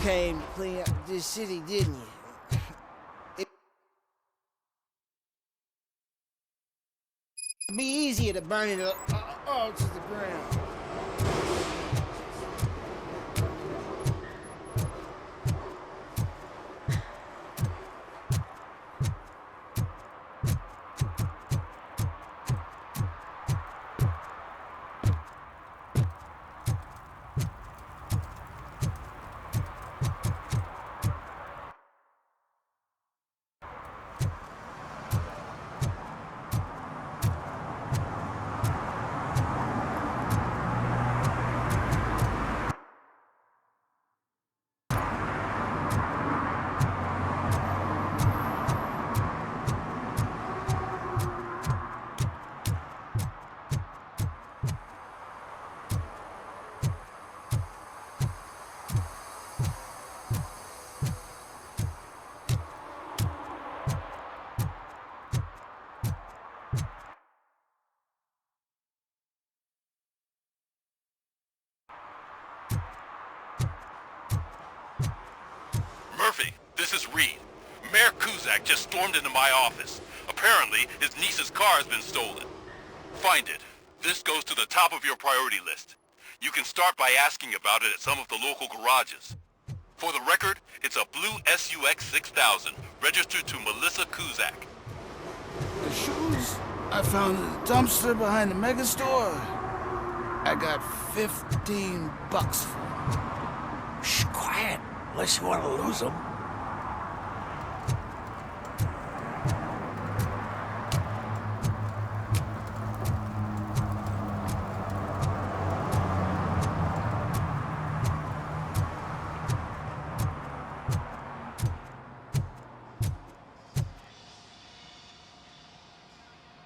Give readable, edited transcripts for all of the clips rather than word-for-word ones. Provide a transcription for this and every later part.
came to clean up this city, didn't you? It'd be easier to burn it all to the ground. Murphy, this is Reed. Mayor Kuzak just stormed into my office. Apparently, his niece's car has been stolen. Find it. This goes to the top of your priority list. You can start by asking about it at some of the local garages. For the record, it's a blue SUX 6000, registered to Melissa Kuzak. The shoes I found in the dumpster behind the mega store, I got $15 for them. Shh, quiet, unless you want to lose them.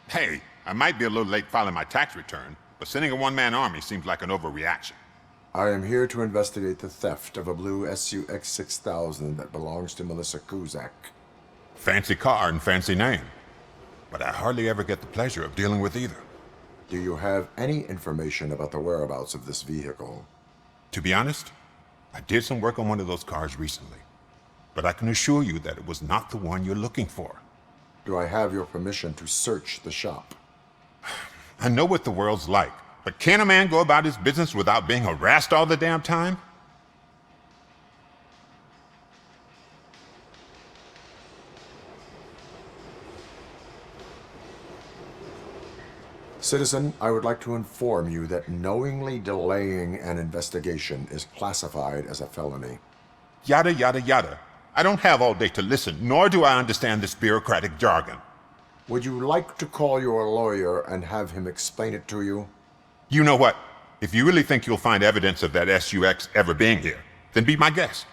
Hey, I might be a little late filing my tax return, but sending a one-man army seems like an overreaction. I am here to investigate the theft of a blue SUX 6000 that belongs to Melissa Kuzak. Fancy car and fancy name. But I hardly ever get the pleasure of dealing with either. Do you have any information about the whereabouts of this vehicle? To be honest, I did some work on one of those cars recently. But I can assure you that it was not the one you're looking for. Do I have your permission to search the shop? I know what the world's like, but can a man go about his business without being harassed all the damn time? Citizen, I would like to inform you that knowingly delaying an investigation is classified as a felony. Yada, yada, yada. I don't have all day to listen, nor do I understand this bureaucratic jargon. Would you like to call your lawyer and have him explain it to you? You know what? If you really think you'll find evidence of that SUX ever being here, then be my guest.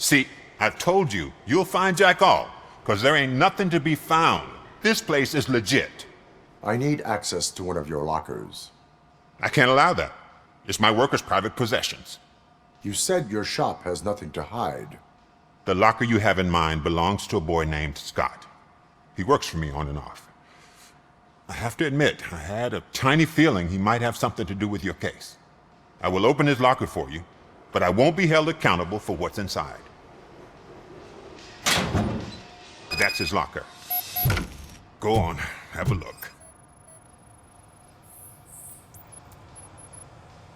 See, I've told you, you'll find Jack all, because there ain't nothing to be found. This place is legit. I need access to one of your lockers. I can't allow that. It's my workers' private possessions. You said your shop has nothing to hide. The locker you have in mind belongs to a boy named Scott. He works for me on and off. I have to admit, I had a tiny feeling he might have something to do with your case. I will open his locker for you, but I won't be held accountable for what's inside. That's his locker. Go on, have a look.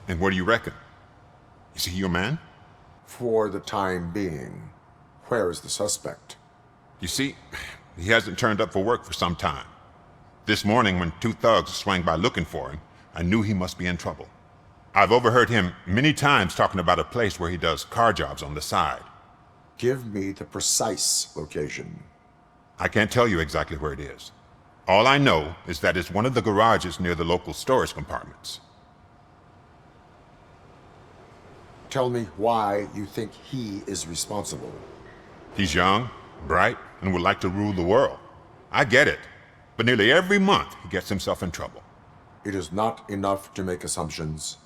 And what do you reckon? Is he your man? For the time being. Where is the suspect? You see, he hasn't turned up for work for some time. This morning, when two thugs swang by looking for him, I knew he must be in trouble. I've overheard him many times talking about a place where he does car jobs on the side. Give me the precise location. I can't tell you exactly where it is. All I know is that it's one of the garages near the local storage compartments. Tell me why you think he is responsible. He's young, bright, and would like to rule the world. I get it. But nearly every month, he gets himself in trouble. It is not enough to make assumptions.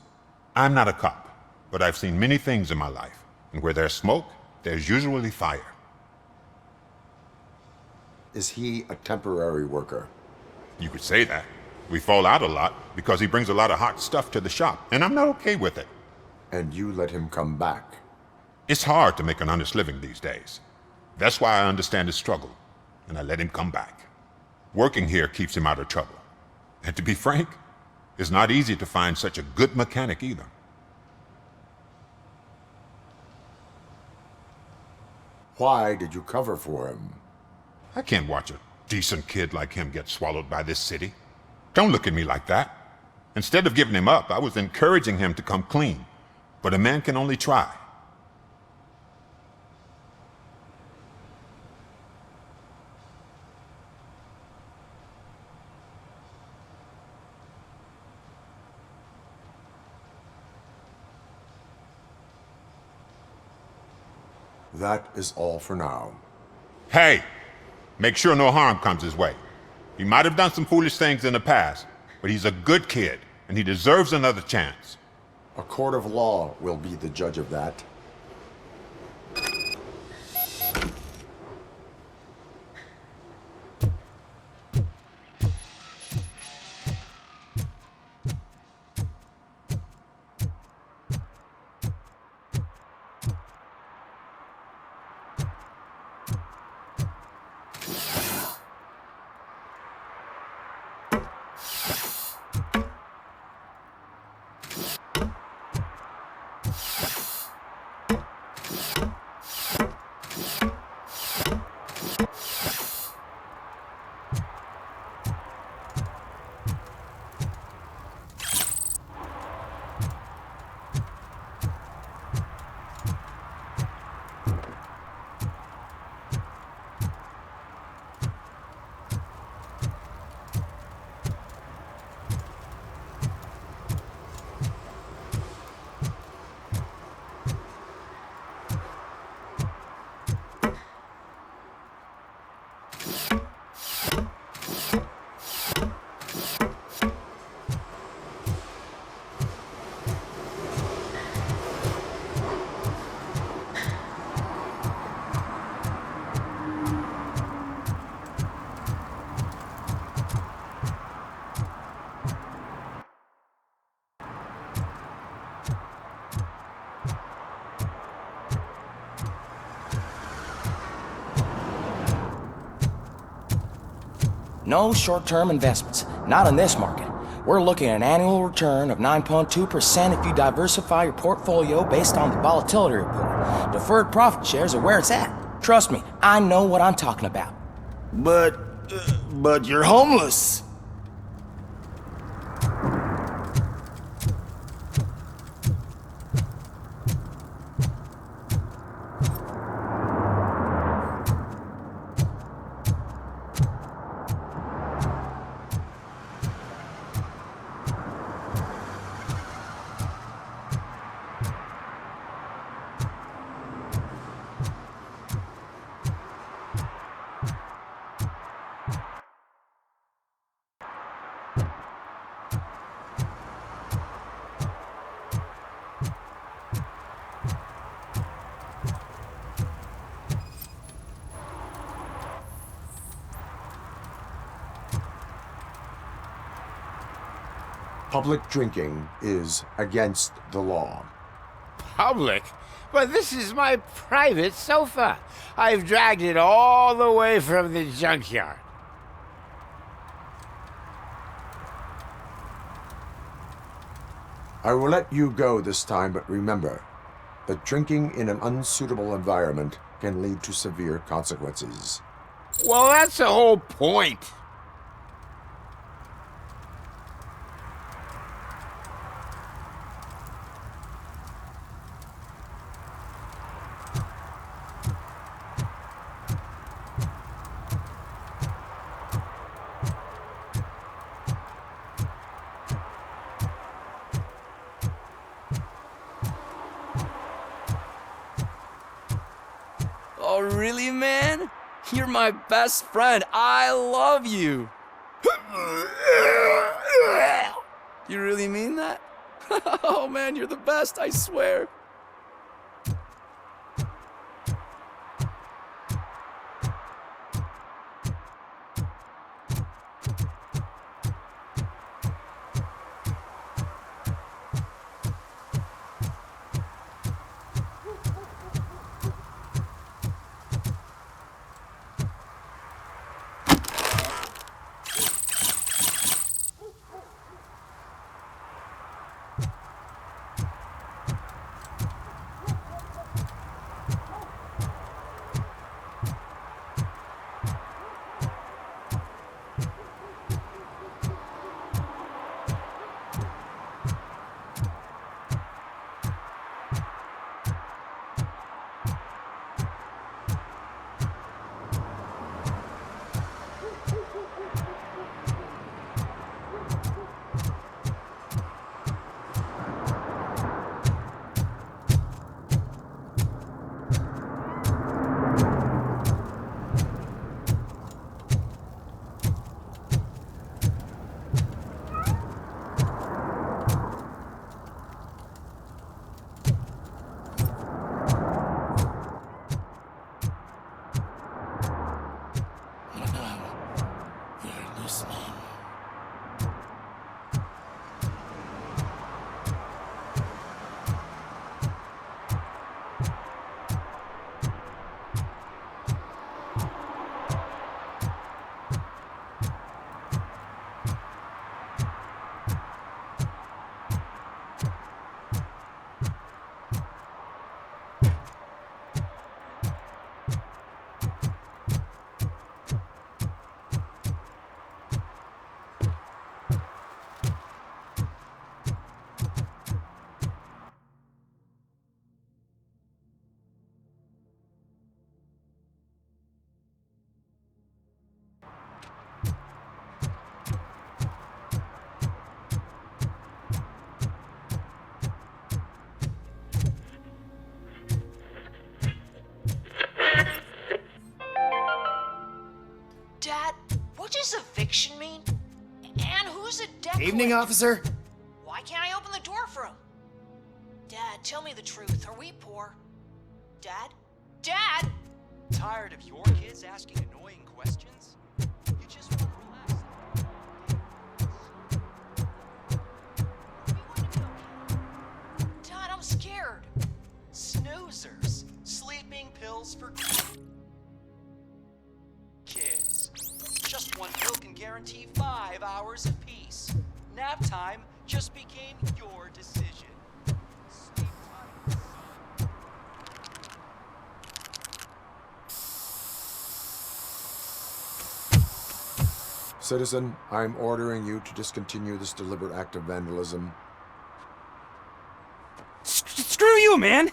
I'm not a cop, but I've seen many things in my life. And where there's smoke, there's usually fire. Is he a temporary worker? You could say that. We fall out a lot because he brings a lot of hot stuff to the shop, and I'm not okay with it. And you let him come back? It's hard to make an honest living these days. That's why I understand his struggle, and I let him come back. Working here keeps him out of trouble. And to be frank, it's not easy to find such a good mechanic either. Why did you cover for him? I can't watch a decent kid like him get swallowed by this city. Don't look at me like that. Instead of giving him up, I was encouraging him to come clean. But a man can only try. That is all for now. Hey! Make sure no harm comes his way. He might have done some foolish things in the past, but he's a good kid, and he deserves another chance. A court of law will be the judge of that. No short-term investments, not in this market. We're looking at an annual return of 9.2% if you diversify your portfolio based on the volatility report. Deferred profit shares are where it's at. Trust me, I know what I'm talking about. But you're homeless. Public drinking is against the law. Public? But this is my private sofa. I've dragged it all the way from the junkyard. I will let you go this time, but remember that drinking in an unsuitable environment can lead to severe consequences. Well, that's the whole point. Oh, really, man? You're my best friend. I love you. You really mean that? Oh, man, you're the best, I swear. Dad, what does eviction mean? And who's a debt Evening, collector? officer. Why can't I open the door for him? Dad, tell me the truth. Are we poor? Dad? Dad! Tired of your kids asking annoying questions? You just want to relax. We want to be okay. Dad, I'm scared. Snoozers. Sleeping pills for kids. Just one pill can guarantee 5 hours of peace. Nap time just became your decision. Sleep tight, son. Citizen, I'm ordering you to discontinue this deliberate act of vandalism. Screw you, man!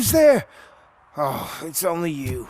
Who's there? Oh, it's only you.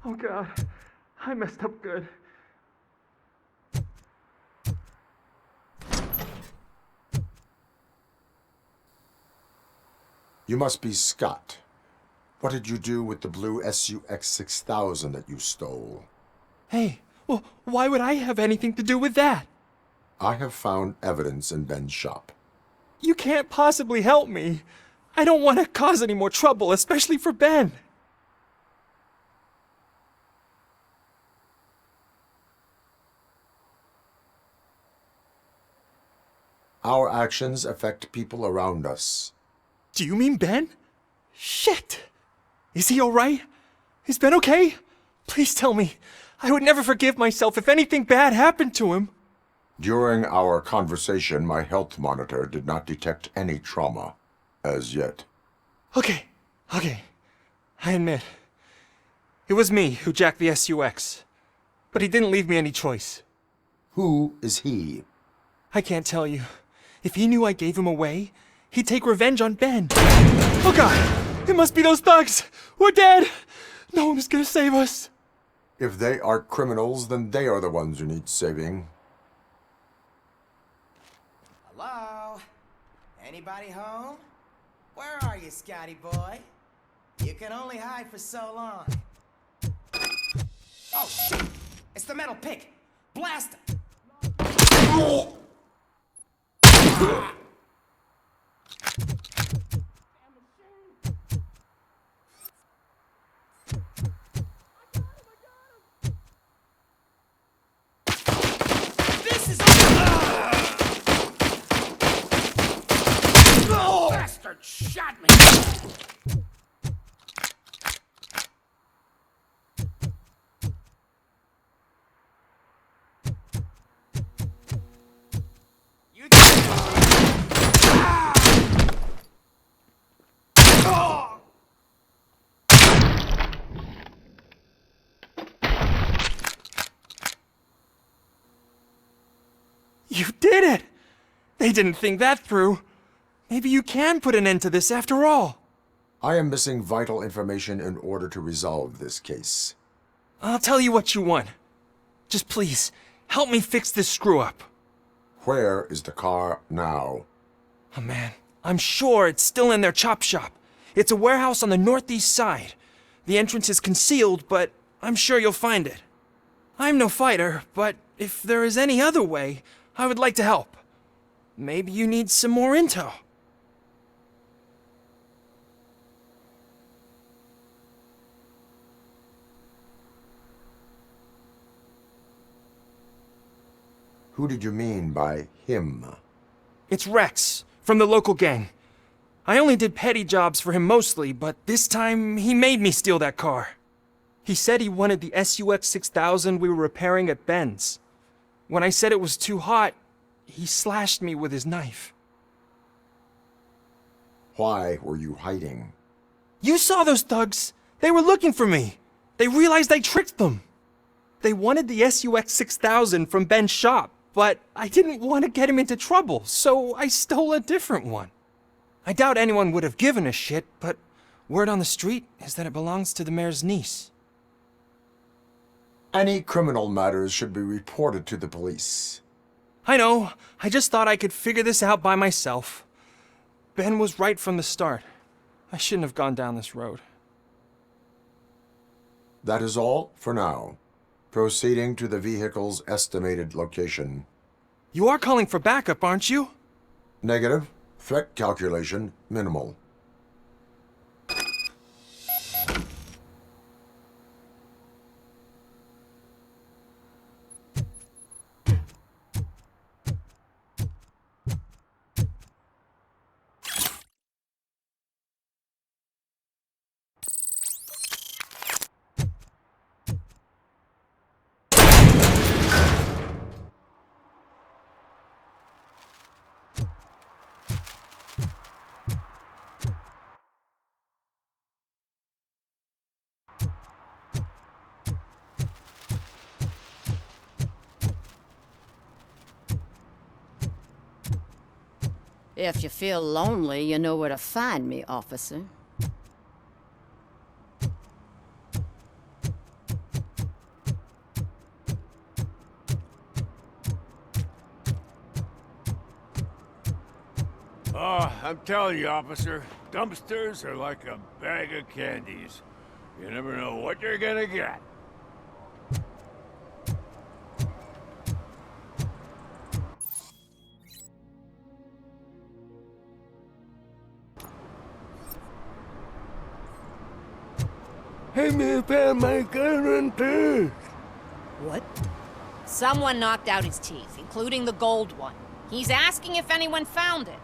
Oh God, I messed up good. You must be Scott. What did you do with the blue SUX 6000 that you stole? Hey, well, why would I have anything to do with that? I have found evidence in Ben's shop. You can't possibly help me. I don't want to cause any more trouble, especially for Ben. Our actions affect people around us. Do you mean Ben? Shit! Is he alright? Is Ben okay? Please tell me. I would never forgive myself if anything bad happened to him. During our conversation, my health monitor did not detect any trauma, as yet. Okay. I admit. It was me who jacked the SUX. But he didn't leave me any choice. Who is he? I can't tell you. If he knew I gave him away, he'd take revenge on Ben. Oh God! It must be those thugs! We're dead! No one is gonna save us. If they are criminals, then they are the ones who need saving. Hello? Anybody home? Where are you, Scotty boy? You can only hide for so long. Oh, shit! It's the metal pick! Blast him! This is bastard shot me. You did it! They didn't think that through. Maybe you can put an end to this after all. I am missing vital information in order to resolve this case. I'll tell you what you want. Just please, help me fix this screw-up. Where is the car now? Oh man, I'm sure it's still in their chop shop. It's a warehouse on the northeast side. The entrance is concealed, but I'm sure you'll find it. I'm no fighter, but if there is any other way, I would like to help. Maybe you need some more intel. Who did you mean by him? It's Rex, from the local gang. I only did petty jobs for him mostly, but this time he made me steal that car. He said he wanted the SUX 6000 we were repairing at Ben's. When I said it was too hot, he slashed me with his knife. Why were you hiding? You saw those thugs! They were looking for me! They realized I tricked them! They wanted the SUX 6000 from Ben's shop, but I didn't want to get him into trouble, so I stole a different one. I doubt anyone would have given a shit, but word on the street is that it belongs to the mayor's niece. Any criminal matters should be reported to the police. I know. I just thought I could figure this out by myself. Ben was right from the start. I shouldn't have gone down this road. That is all for now. Proceeding to the vehicle's estimated location. You are calling for backup, aren't you? Negative. Threat calculation minimal. If you feel lonely, you know where to find me, officer. Oh, I'm telling you, officer, dumpsters are like a bag of candies. You never know what you're gonna get. Hey, man, found my gun and tooth. What? Someone knocked out his teeth, including the gold one. He's asking if anyone found it.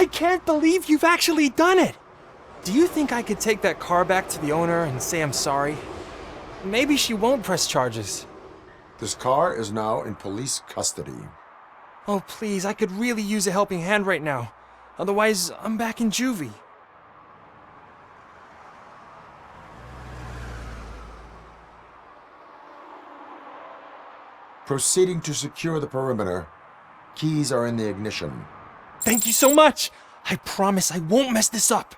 I can't believe you've actually done it! Do you think I could take that car back to the owner and say I'm sorry? Maybe she won't press charges. This car is now in police custody. Oh, please, I could really use a helping hand right now. Otherwise, I'm back in juvie. Proceeding to secure the perimeter. Keys are in the ignition. Thank you so much! I promise I won't mess this up.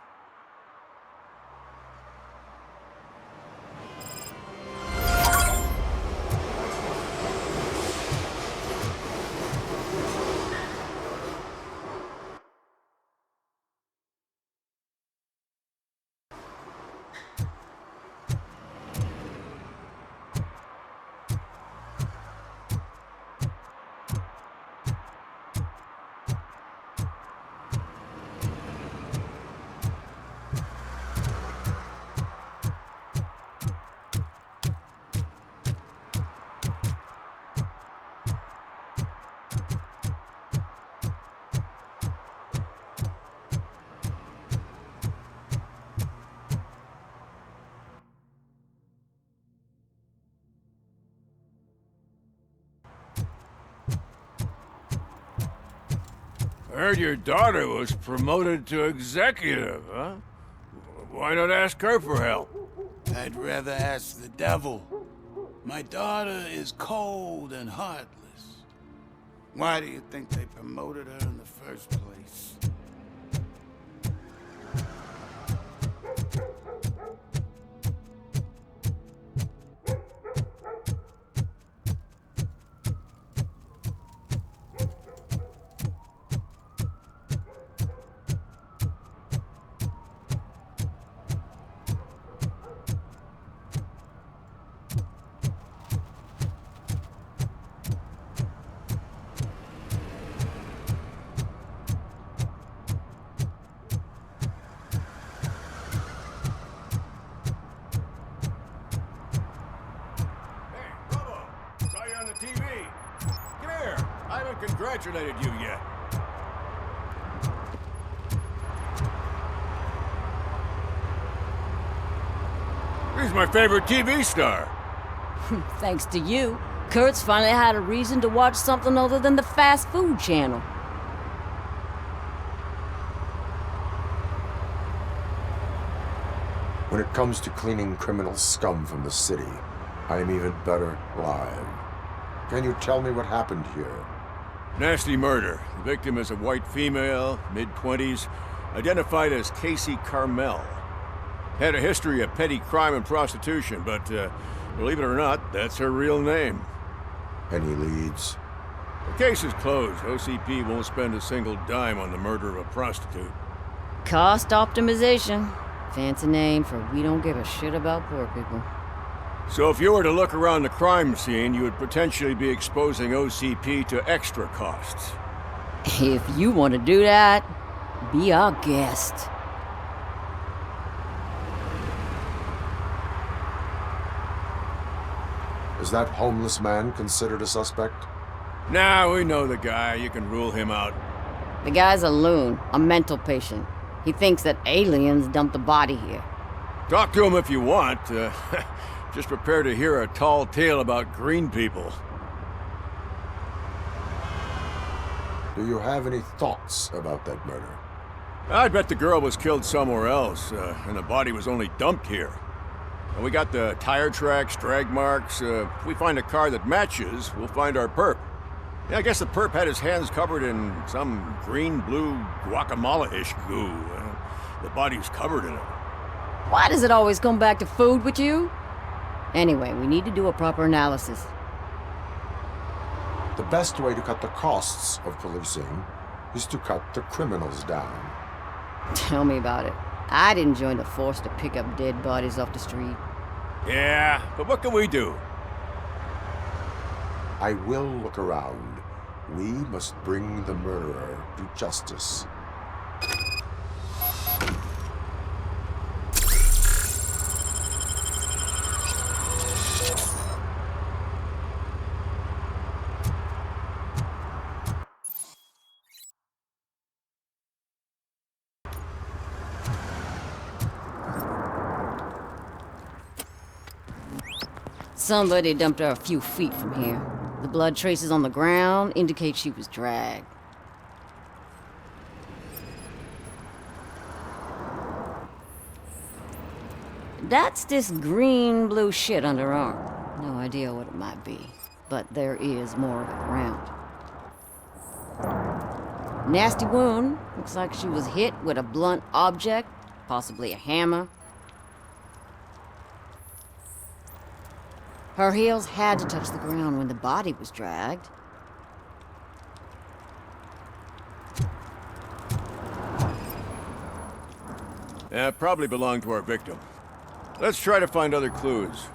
I heard your daughter was promoted to executive, huh? Why not ask her for help? I'd rather ask the devil. My daughter is cold and heartless. Why do you think they promoted her in the first place? TV. Come here. I haven't congratulated you yet. He's my favorite TV star. Thanks to you, Kurt's finally had a reason to watch something other than the fast food channel. When it comes to cleaning criminal scum from the city, I am even better live. Can you tell me what happened here? Nasty murder. The victim is a white female, mid-20s, identified as Кейси Карамельку. Had a history of petty crime and prostitution, but believe it or not, that's her real name. Any leads? The case is closed. OCP won't spend a single dime on the murder of a prostitute. Cost optimization. Fancy name for we don't give a shit about poor people. So if you were to look around the crime scene, you would potentially be exposing OCP to extra costs. If you want to do that, be our guest. Is that homeless man considered a suspect? Nah, we know the guy. You can rule him out. The guy's a loon, a mental patient. He thinks that aliens dumped the body here. Talk to him if you want. Just prepare to hear a tall tale about green people. Do you have any thoughts about that murder? I bet the girl was killed somewhere else, and the body was only dumped here. And we got the tire tracks, drag marks. If we find a car that matches, we'll find our perp. Yeah, I guess the perp had his hands covered in some green-blue guacamole-ish goo. The body's covered in it. Why does it always come back to food with you? Anyway, we need to do a proper analysis. The best way to cut the costs of policing is to cut the criminals down. Tell me about it. I didn't join the force to pick up dead bodies off the street. Yeah, but what can we do? I will look around. We must bring the murderer to justice. Somebody dumped her a few feet from here. The blood traces on the ground indicate she was dragged. That's this green-blue shit under her arm. No idea what it might be, but there is more of it around. Nasty wound. Looks like she was hit with a blunt object, possibly a hammer. Her heels had to touch the ground when the body was dragged. Yeah, probably belonged to our victim. Let's try to find other clues.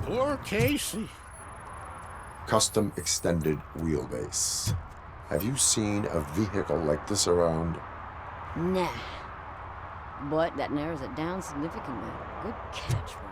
Poor Casey. Custom extended wheelbase. Have you seen a vehicle like this around? Nah. But that narrows it down significantly. Good catch, Robert.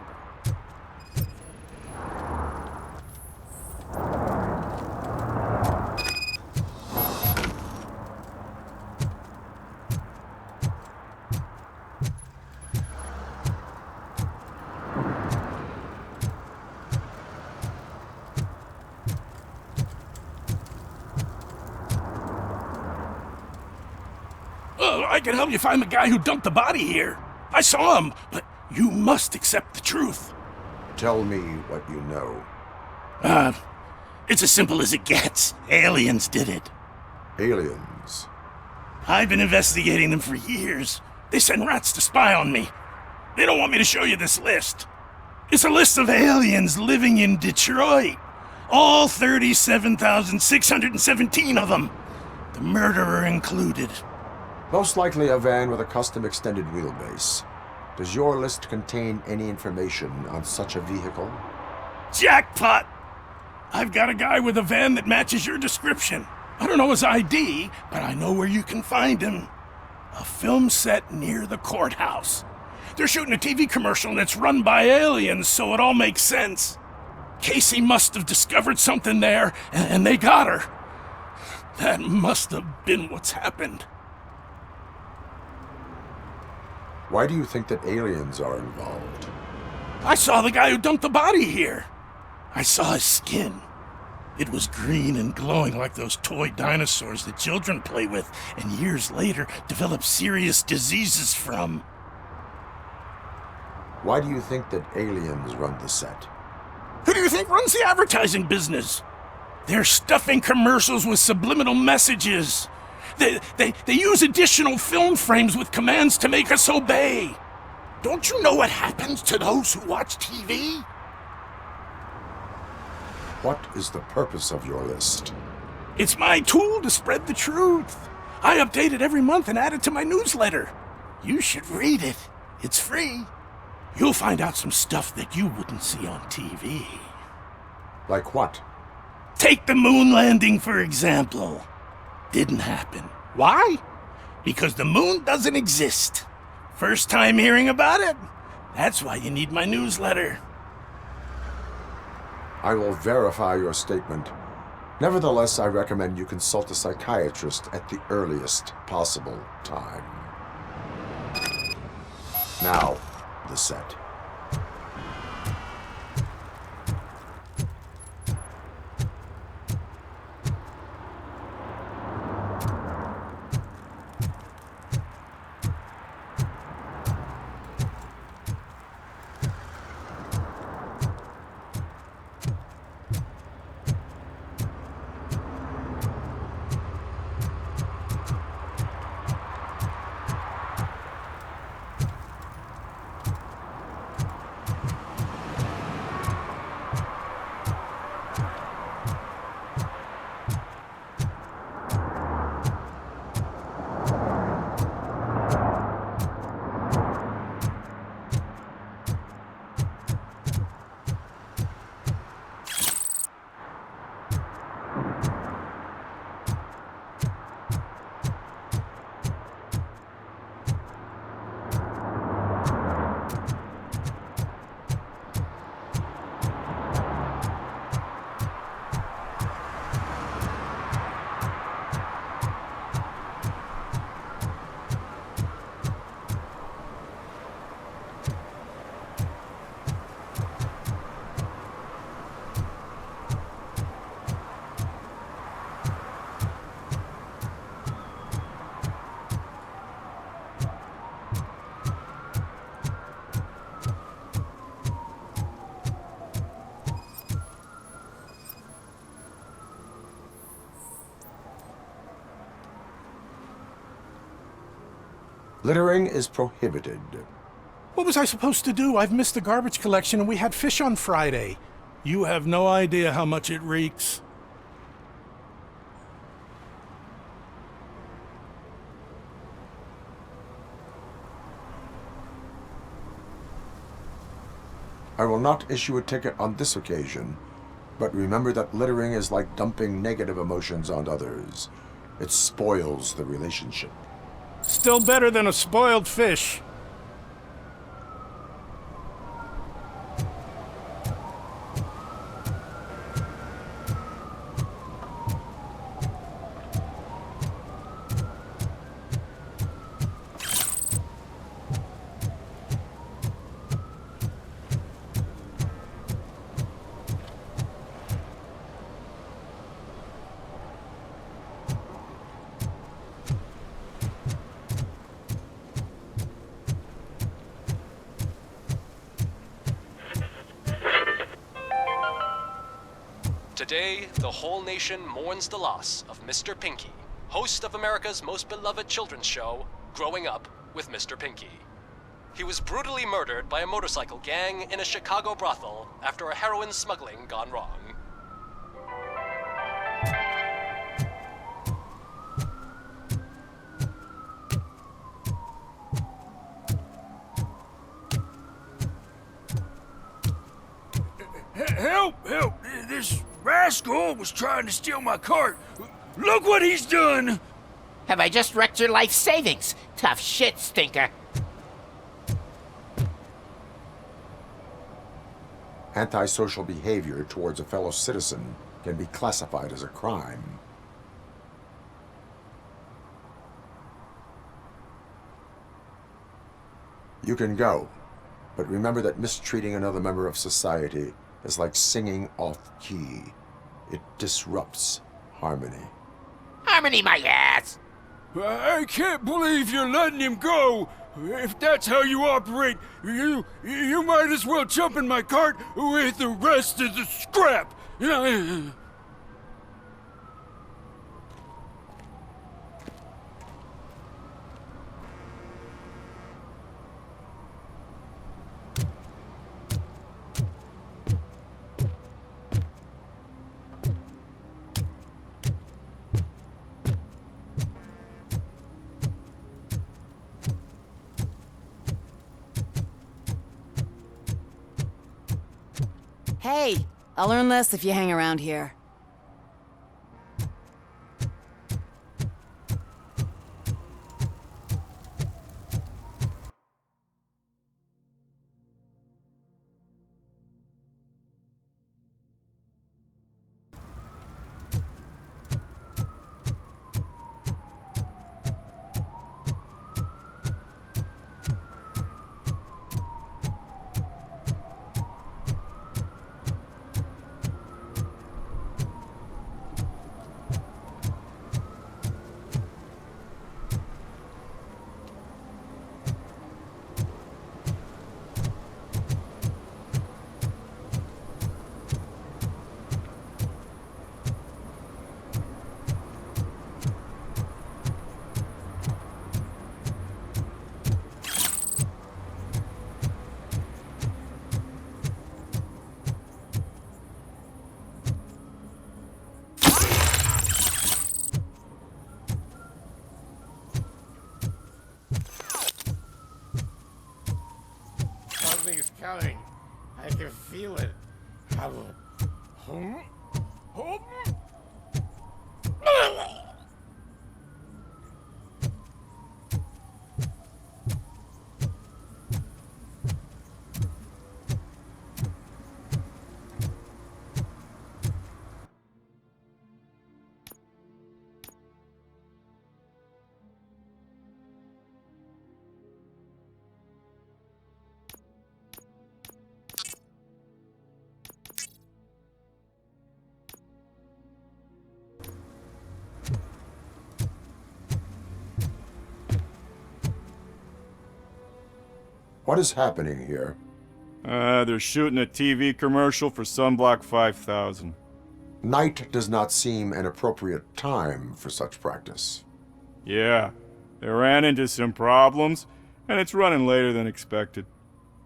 I can help you find the guy who dumped the body here. I saw him, but you must accept the truth. Tell me what you know. It's as simple as it gets. Aliens did it. Aliens? I've been investigating them for years. They send rats to spy on me. They don't want me to show you this list. It's a list of aliens living in Detroit. All 37,617 of them. The murderer included. Most likely a van with a custom extended wheelbase. Does your list contain any information on such a vehicle? Jackpot! I've got a guy with a van that matches your description. I don't know his ID, but I know where you can find him. A film set near the courthouse. They're shooting a TV commercial and it's run by aliens, so it all makes sense. Casey must have discovered something there, and they got her. That must have been what's happened. Why do you think that aliens are involved? I saw the guy who dumped the body here. I saw his skin. It was green and glowing like those toy dinosaurs that children play with and years later develop serious diseases from. Why do you think that aliens run the set? Who do you think runs the advertising business? They're stuffing commercials with subliminal messages. They use additional film frames with commands to make us obey. Don't you know what happens to those who watch TV? What is the purpose of your list? It's my tool to spread the truth. I update it every month and add it to my newsletter. You should read it. It's free. You'll find out some stuff that you wouldn't see on TV. Like what? Take the moon landing, for example. Didn't happen. Why? Because the moon doesn't exist. First time hearing about it? That's why you need my newsletter. I will verify your statement. Nevertheless, I recommend you consult a psychiatrist at the earliest possible time. Now, the set. Littering is prohibited. What was I supposed to do? I've missed the garbage collection and we had fish on Friday. You have no idea how much it reeks. I will not issue a ticket on this occasion, but remember that littering is like dumping negative emotions on others. It spoils the relationship. Still better than a spoiled fish. Today, the whole nation mourns the loss of Mr. Pinky, host of America's most beloved children's show, Growing Up with Mr. Pinky. He was brutally murdered by a motorcycle gang in a Chicago brothel after a heroin smuggling gone wrong. Help! Help! This rascal was trying to steal my cart. Look what he's done! Have I just wrecked your life savings? Tough shit, stinker. Antisocial behavior towards a fellow citizen can be classified as a crime. You can go, but remember that mistreating another member of society is like singing off key. It disrupts harmony. Harmony, my ass! I can't believe you're letting him go! If that's how you operate, you might as well jump in my cart with the rest of the scrap! Hey, I'll earn less if you hang around here. Something's coming. I can feel it. What is happening here? They're shooting a TV commercial for Sunblock 5000. Night does not seem an appropriate time for such practice. Yeah, They ran into some problems, and it's running later than expected.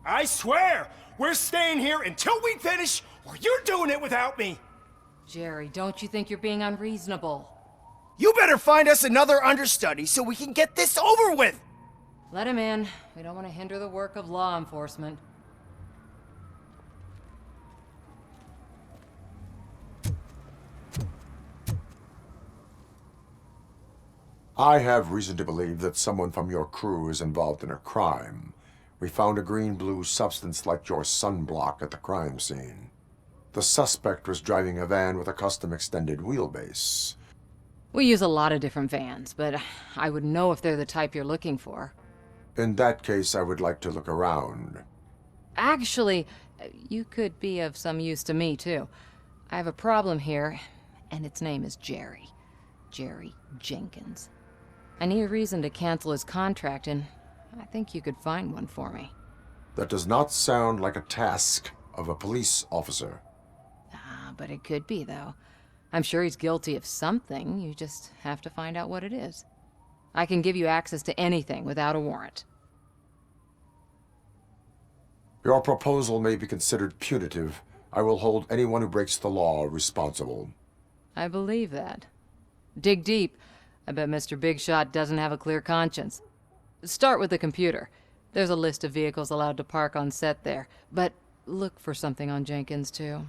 I swear, we're staying here until we finish, or you're doing it without me! Jerry, don't you think you're being unreasonable? You better find us another understudy so we can get this over with! Let him in. We don't want to hinder the work of law enforcement. I have reason to believe that someone from your crew is involved in a crime. We found a green-blue substance like your sunblock at the crime scene. The suspect was driving a van with a custom extended wheelbase. We use a lot of different vans, but I would know if they're the type you're looking for. In that case, I would like to look around. Actually, you could be of some use to me, too. I have a problem here, and its name is Jerry. Jerry Jenkins. I need a reason to cancel his contract, and I think you could find one for me. That does not sound like a task of a police officer. But it could be, though. I'm sure he's guilty of something. You just have to find out what it is. I can give you access to anything without a warrant. Your proposal may be considered punitive. I will hold anyone who breaks the law responsible. I believe that. Dig deep. I bet Mr. Big Shot doesn't have a clear conscience. Start with the computer. There's a list of vehicles allowed to park on set there, but look for something on Jenkins, too.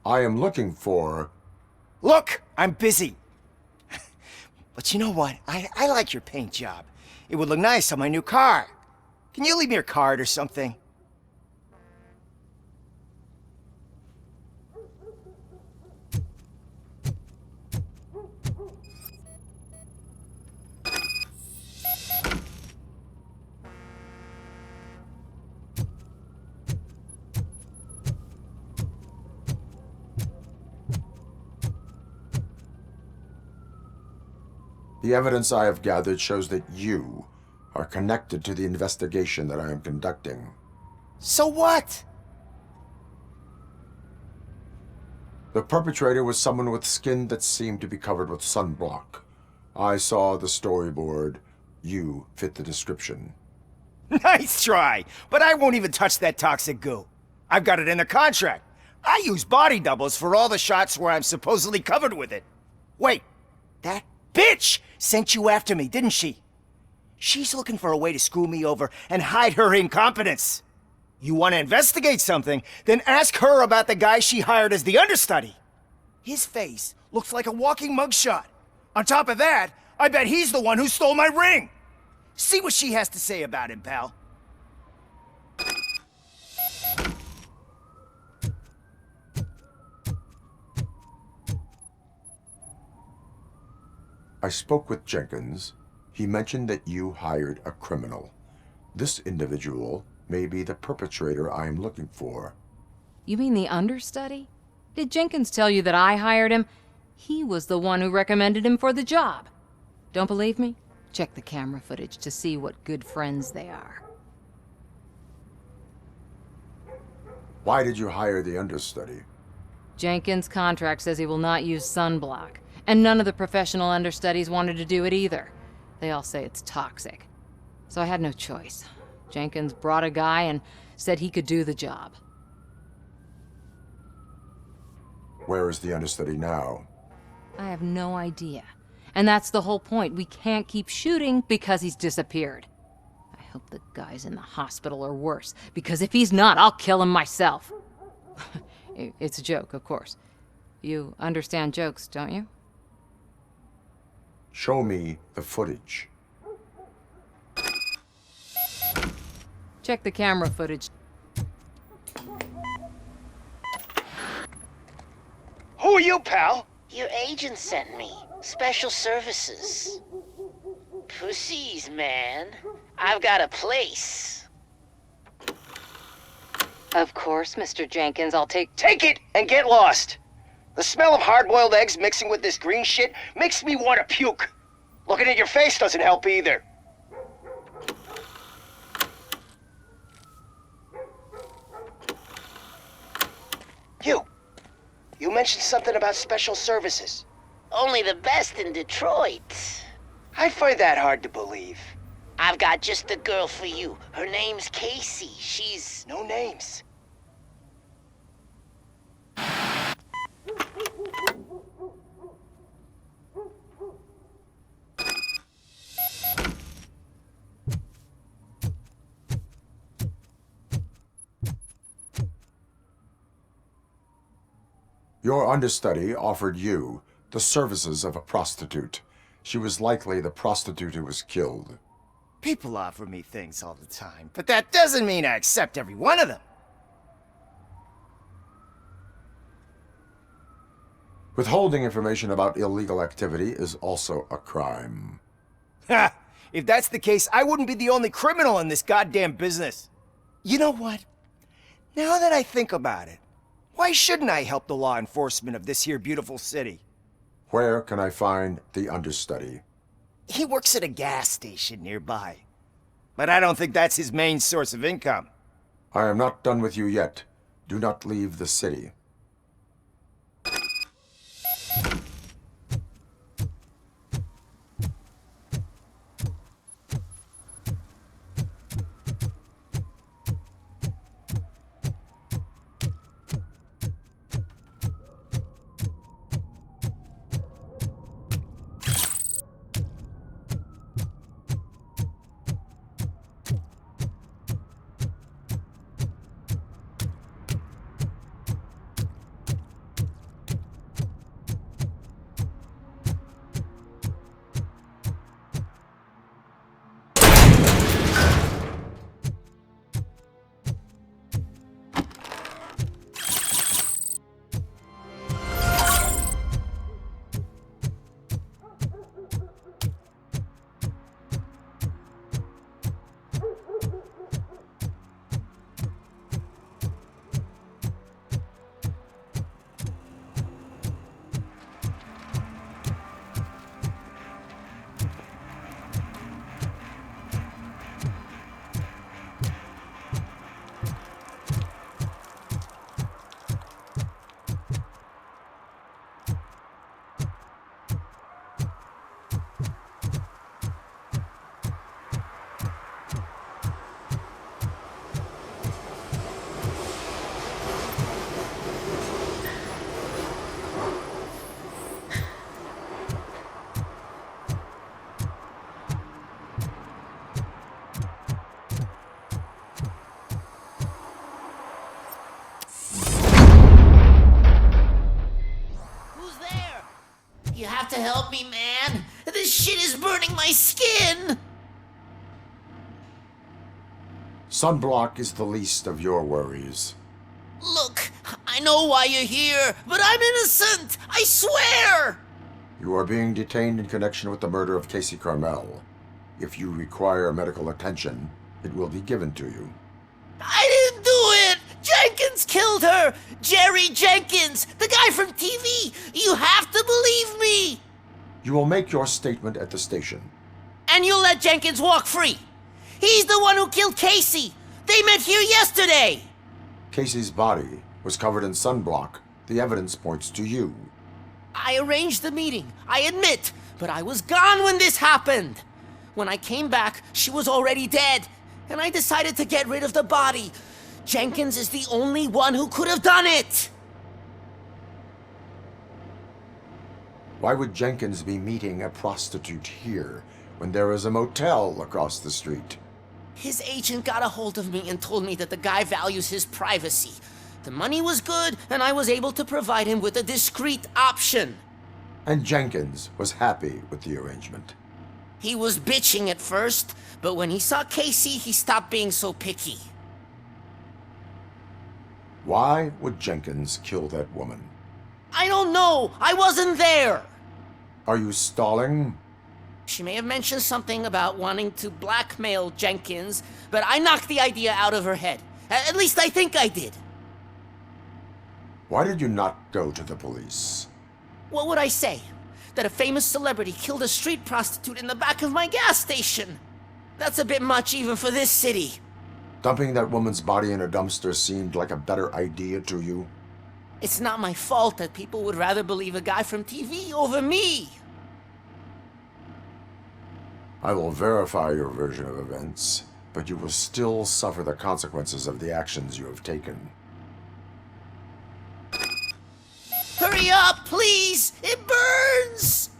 I am looking for... Look, I'm busy. But you know what? I like your paint job. It would look nice on my new car. Can you leave me your card or something? The evidence I have gathered shows that you are connected to the investigation that I am conducting. So what? The perpetrator was someone with skin that seemed to be covered with sunblock. I saw the storyboard. You fit the description. Nice try, but I won't even touch that toxic goo. I've got it in the contract. I use body doubles for all the shots where I'm supposedly covered with it. Wait, that bitch sent you after me, didn't she? She's looking for a way to screw me over and hide her incompetence. You want to investigate something, then ask her about the guy she hired as the understudy. His face looks like a walking mugshot. On top of that, I bet he's the one who stole my ring. See what she has to say about him, pal. I spoke with Jenkins. He mentioned that you hired a criminal. This individual may be the perpetrator I am looking for. You mean the understudy? Did Jenkins tell you that I hired him? He was the one who recommended him for the job. Don't believe me? Check the camera footage to see what good friends they are. Why did you hire the understudy? Jenkins' contract says he will not use sunblock. And none of the professional understudies wanted to do it either. They all say it's toxic. So I had no choice. Jenkins brought a guy and said he could do the job. Where is the understudy now? I have no idea. And that's the whole point. We can't keep shooting because he's disappeared. I hope the guy's in the hospital or worse, because if he's not, I'll kill him myself. It's a joke, of course. You understand jokes, don't you? Show me the footage. Check the camera footage. Who are you, pal? Your agent sent me. Special services. Pussies, man. I've got a place. Of course, Mr. Jenkins, I'll take it and get lost. The smell of hard-boiled eggs mixing with this green shit makes me want to puke. Looking at your face doesn't help either. You mentioned something about special services. Only the best in Detroit. I find that hard to believe. I've got just the girl for you. Her name's Кейси. She's... No names. Your understudy offered you the services of a prostitute. She was likely the prostitute who was killed. People offer me things all the time, but that doesn't mean I accept every one of them. Withholding information about illegal activity is also a crime. Ha! If that's the case, I wouldn't be the only criminal in this goddamn business. You know what? Now that I think about it, why shouldn't I help the law enforcement of this here beautiful city? Where can I find the understudy? He works at a gas station nearby. But I don't think that's his main source of income. I am not done with you yet. Do not leave the city. You have to help me, man. This shit is burning my skin. Sunblock is the least of your worries. Look, I know why you're here, but I'm innocent. I swear. You are being detained in connection with the murder of Кейси Карамельку. If you require medical attention, it will be given to you. I didn't do it! Jenkins killed her! Jerry Jenkins! The guy from TV! You have to believe me! You will make your statement at the station. And you'll let Jenkins walk free! He's the one who killed Кейси! They met here yesterday! Кейsi's body was covered in sunblock. The evidence points to you. I arranged the meeting, I admit, but I was gone when this happened. When I came back, she was already dead, and I decided to get rid of the body. Jenkins is the only one who could have done it! Why would Jenkins be meeting a prostitute here when there is a motel across the street? His agent got a hold of me and told me that the guy values his privacy. The money was good, and I was able to provide him with a discreet option. And Jenkins was happy with the arrangement. He was bitching at first, but when he saw Casey, he stopped being so picky. Why would Jenkins kill that woman? I don't know! I wasn't there! Are you stalling? She may have mentioned something about wanting to blackmail Jenkins, but I knocked the idea out of her head. At least I think I did. Why did you not go to the police? What would I say? That a famous celebrity killed a street prostitute in the back of my gas station? That's a bit much even for this city. Dumping that woman's body in a dumpster seemed like a better idea to you? It's not my fault that people would rather believe a guy from TV over me. I will verify your version of events, but you will still suffer the consequences of the actions you have taken. Hurry up, please! It burns!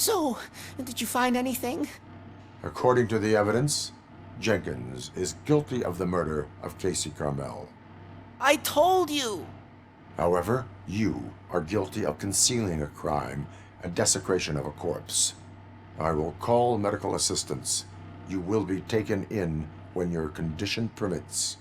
So, did you find anything? According to the evidence, Jenkins is guilty of the murder of Кейси Карамельку. I told you! However, you are guilty of concealing a crime and desecration of a corpse. I will call medical assistance. You will be taken in when your condition permits.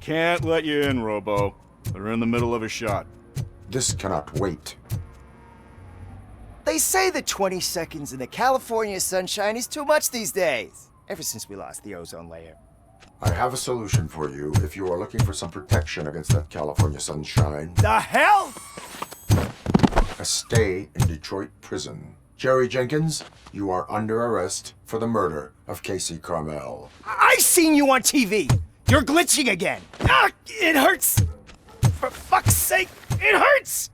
Can't let you in, Robo. They're in the middle of a shot. This cannot wait. They say the 20 seconds in the California sunshine is too much these days. Ever since we lost the ozone layer. I have a solution for you if you are looking for some protection against that California sunshine. The hell? A stay in Detroit prison. Jerry Jenkins, you are under arrest for the murder of Кейси Карамельку. I seen you on TV. You're glitching again. Ah, it hurts. For fuck's sake, it hurts.